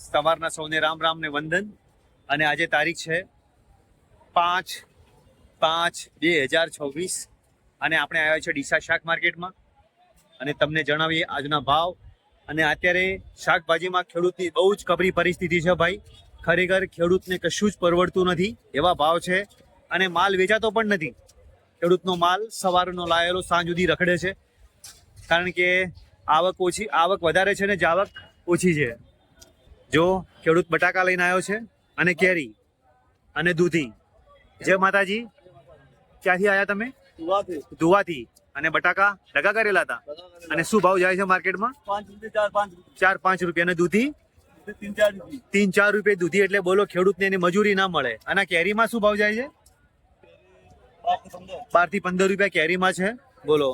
સવારના સૌને રામ રામ ને વંદન. અને આજે તારીખ છે 5/5/2026 અને આપણે આવ્યા છે ડીસા શાક માર્કેટમાં અને તમને જણાવીએ આજના ભાવ. અને અત્યારે શાકભાજીમાં ખેડૂતની બહુ જ કપરી પરિસ્થિતિ છે ભાઈ. ખરેખર ખેડૂતને કશું જ પરવડતું નથી એવા ભાવ છે અને માલ વેચાતો પણ નથી. ખેડૂતનો માલ સવારનો લાયેલો સાંજ સુધી રખડે છે કારણ કે આવક વધારે છે ને જાવક ઓછી છે. જો ખેડૂત બટાકા લઈને આવ્યો છે અને કેરી અને દૂધી. જય માતાજી. ક્યાંથી આવ્યા તમે? ધુવાથી. અને બટાકા ડગા કરેલા હતા. અને શું ભાવ જાય છે માર્કેટમાં? 4-5 રૂપિયા. અને દૂધી 3-4 રૂપિયા દૂધી. એટલે બોલો ખેડૂતને એની મજૂરી ના મળે. અને કેરીમાં શું ભાવ જાય છે? 12 થી 15 રૂપિયા કેરીમાં છે. બોલો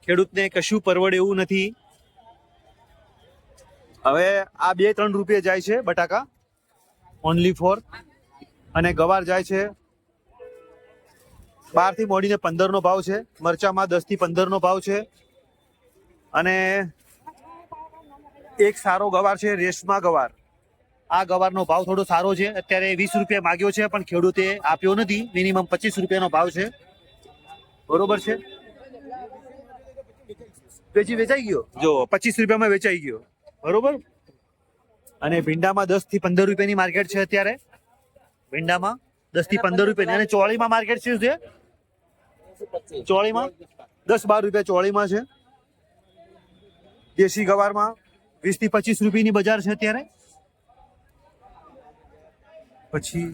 ખેડૂતને કશું પરવડે એવું નથી. હવે આ 2-3 રૂપિયા જાય છે બટાકા ઓનલી ફોર. અને ગવાર જાય છે 12 થી મોડીને 15 નો ભાવ છે. મરચામાં 10 થી 15 નો ભાવ છે. અને એક સારો ગવાર છે રેશમા ગવાર. આ ગવારનો ભાવ થોડો સારો છે. અત્યારે 20 રૂપિયા માગ્યો છે પણ ખેડૂતે આપ્યો નથી. મિનિમમ 25 રૂપિયાનો ભાવ છે. બરોબર છે. વેચાઈ ગયો. જો 25 રૂપિયામાં વેચાઈ ગયો. બરોબર. અને ભીંડામાં 10 થી 15 રૂપિયાની માર્કેટ છે અત્યારે. ભીંડામાં 10 થી 15 રૂપિયા. અને ચોળીમાં માર્કેટ શું છે? ચોળીમાં 10-12 રૂપિયા ચોળીમાં છે. દેશી ગવારમાં 20 થી 25 રૂપિયાની બજાર છે અત્યારે. પછી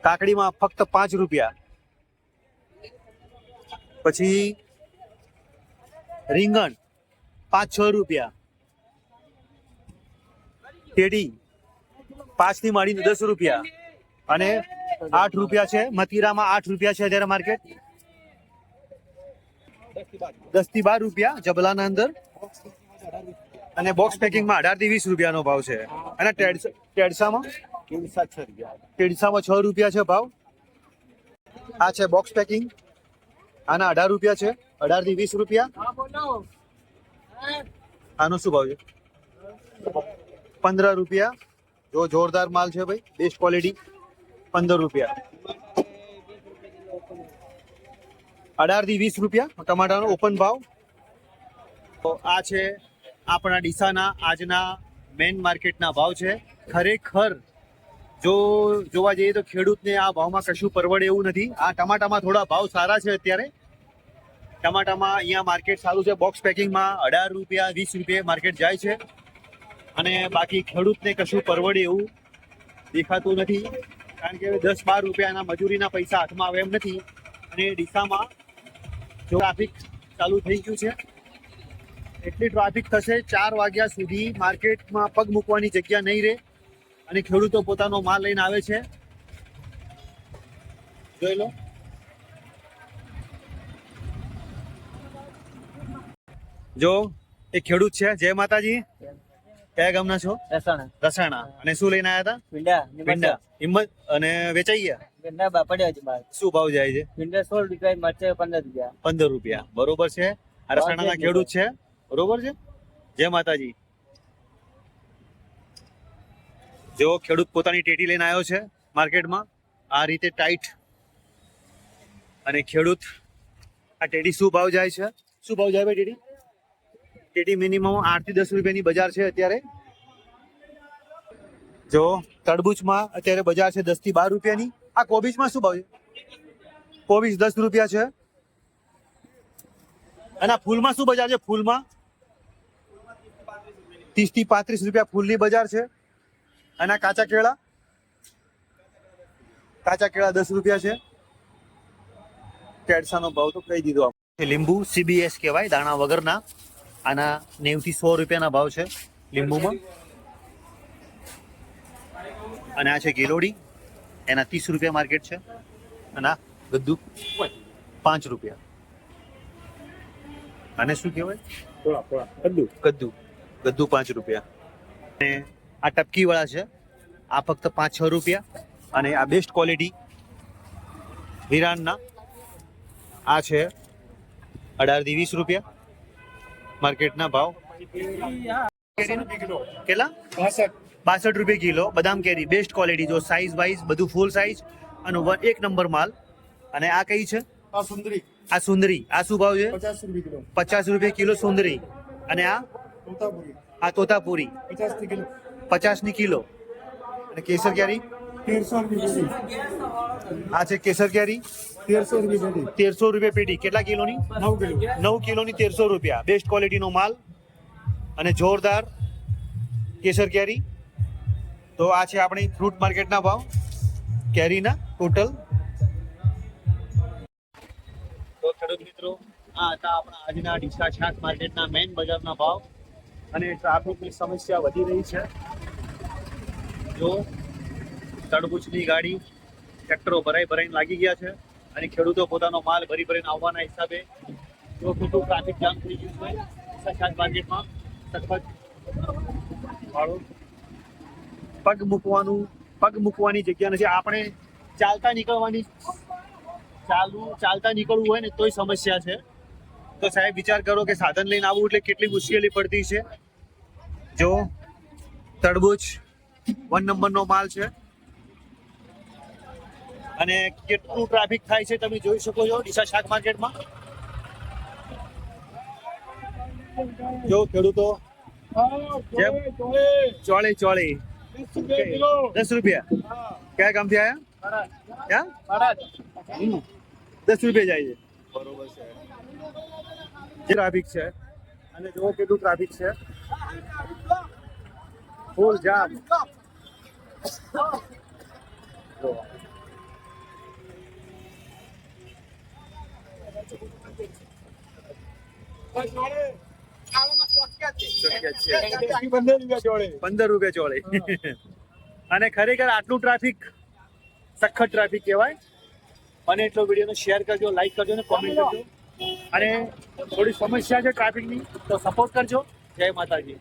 કાકડીમાં ફક્ત 5 રૂપિયા. પછી રીંગણ 5-6 રૂપિયા. ટેડી 5 થી માંડીને 10 રૂપિયા. અને 8 રૂપિયા છે. મતીરામાં 8 રૂપિયા છે અત્યારે માર્કેટ. 10 થી 12 રૂપિયા જબલાના અંદર. અને બોક્સ પેકિંગમાં 18 થી 20 રૂપિયાનો ભાવ છે. અને ટેડસામાં 6 રૂપિયા છે ભાવ. આ છે બોક્સ પેકિંગ. આના 18 રૂપિયા છે. 18 થી 20 રૂપિયા. આનો શું ભાવ છે? 15 રૂપિયા. જો જોરદાર માલ છે ભાઈ, બેસ્ટ ક્વોલિટી. 15 રૂપિયા. 18 થી 20 રૂપિયા ટમાટાનો ઓપન ભાવ. તો આ છે આપણા ડીસાના આજના મેઇન માર્કેટના ભાવ છે. ખરેખર જો જોવા જઈએ તો ખેડૂતને આ ભાવમાં કશું પરવડે એવું નથી. આ ટમાટામાં થોડા ભાવ સારા છે અત્યારે. ટમાટામાં અહીંયા માર્કેટ સારું છે. બોક્સ પેકિંગમાં 18 રૂપિયા 20 રૂપિયા માર્કેટ જાય છે. અને બાકી ખેડૂતને કશું પરવડે એવું દેખાતું નથી કારણ કે 10-12 રૂપિયાના મજૂરીના પૈસા હાથમાં આવે એમ નથી. અને ડીસામાં જો ટ્રાફિક ચાલુ થઈ ગયું છે. એટલી ટ્રાફિક થશે 4 વાગ્યા સુધી માર્કેટમાં પગ મૂકવાની જગ્યા નહીં રહે. અને ખેડૂતો પોતાનો માલ લઈને આવે છે. જોઈ લો. જો એ ખેડૂત છે. જય માતાજી. કયા ગામના છો? રસાણા. અને શું લઈને આવ્યા હતા? ભીંડા. હિંમત. અને વેચાઈ ગયા? ભીંડા પડ્યા છે બહાર. શું ભાવ જાય છે? ભીંડા 16 રૂપિયા, મરચાં 15 રૂપિયા. 15 રૂપિયા. બરોબર છે. આ રસાણાના ખેડૂત છે. બરોબર છે. જય માતાજી. જો ખેડૂત પોતાની ટેટી લઈને આવ્યો છે માર્કેટમાં આ રીતે ટાઈટ. અને ખેડૂત આ ટેટી શું ભાવ જાય છે? શું ભાવ જાય ભાઈ ટેટી? ટેટી મિનિમમ 8 થી 10 રૂપિયાની બજાર છે અત્યારે. જો તરબૂચમાં અત્યારે બજાર છે 10 થી 12 રૂપિયાની. આ કોબીજમાં શું ભાવ છે? કોબીજ 10 રૂપિયા છે. અને આ ફૂલમાં શું બજાર છે? ફૂલમાં 30 થી 35 રૂપિયા ફૂલની બજાર છે. અને કાચા કેળા 10 રૂપિયા છે. કેડસાનો ભાવ તો કહી દીધો આપણે. લીંબુ CBS કહેવાય, દાણા વગરના. આના 90 થી 100 રૂપિયાના ભાવ છે લીંબુમાં. અને આ છે ગેલોડી. એના 30 રૂપિયા માર્કેટ છે. અને આ ગદ્દુ 5 રૂપિયા. અને શું કહેવાય? ગદ્દુ 5 રૂપિયા. અને આ ટપકી વાળા છે. આ ફક્ત 5-6 રૂપિયા. અને આ બેસ્ટ ક્વોલિટી વિરાનના આ છે 18 થી 20 રૂપિયા માર્કેટના ભાવ. કેટલા 62 રૂપિયા કિલો બદામ કેરી બેસ્ટ ક્વોલિટી જો સાઈઝ વાઇઝ બધું ફૂલ સાઈઝ અને એક નંબર માલ. અને આ કઈ છે? આ સુંદરી. આ શું ભાવ છે? 50 રૂપિયા કિલો સુંદરી. અને આ તોતાપુરી 50 ની કિલો. અને કેસર કેરી આ છે કેસર કેરી 1300 રૂપિયા પેટી. કેટલા કિલોની? 9 કિલોની 1300 રૂપિયા. બેસ્ટ ક્વોલિટીનો માલ અને જોરદાર કેસર કેરી. તો આ છે આપણી ફ્રૂટ માર્કેટના ભાવ કેરીના ટોટલ. તો ખેડૂત મિત્રો આ હતા આપણા આજના ડીસા શાક માર્કેટના મેઇન બજારના ભાવ. અને ટ્રાફિકની સમસ્યા વધી રહી છે. જો તડબૂચની ગાડી ટ્રેક્ટરો ભરાઈને લાગી ગયા છે અને ખેડૂતો પોતાનો માલ ભરીને આવવાના હિસાબે જો કેટલું ટ્રાફિક જામ થઈ ગયું છે ડીસા શાક માર્કેટમાં. સખત વાળો પગ મૂકવાની જગ્યા નથી. આપણે ચાલતા નીકળવું હોય ને તોય સમસ્યા છે. તો સાહેબ વિચાર કરો કે સાધન લઈને આવવું એટલે કેટલી મુશ્કેલી પડતી છે. જો તરબૂચ 1 નંબરનો માલ છે અને કેટલું ટ્રાફિક થાય છે તમે જોઈ શકો છો ડીસા શાક માર્કેટમાં. જો ખેડૂતો ચોળે 10 રૂપિયા. કયા ગામથી આવ્યા? 10 રૂપિયા જાય છે. બરોબર છે. ટ્રાફિક છે અને જો કેટલું ટ્રાફિક છે. ફૂલ જામ. ₹15 ચોળે. અને ખરેખર આટલું ટ્રાફિક સખત ટ્રાફિક કહેવાય. અને એટલો વિડીયોને શેર કરજો, લાઈક કરજો અને કોમેન્ટ કરજો. અને થોડી સમસ્યા છે ટ્રાફિકની તો સપોર્ટ કરજો. જય માતાજી.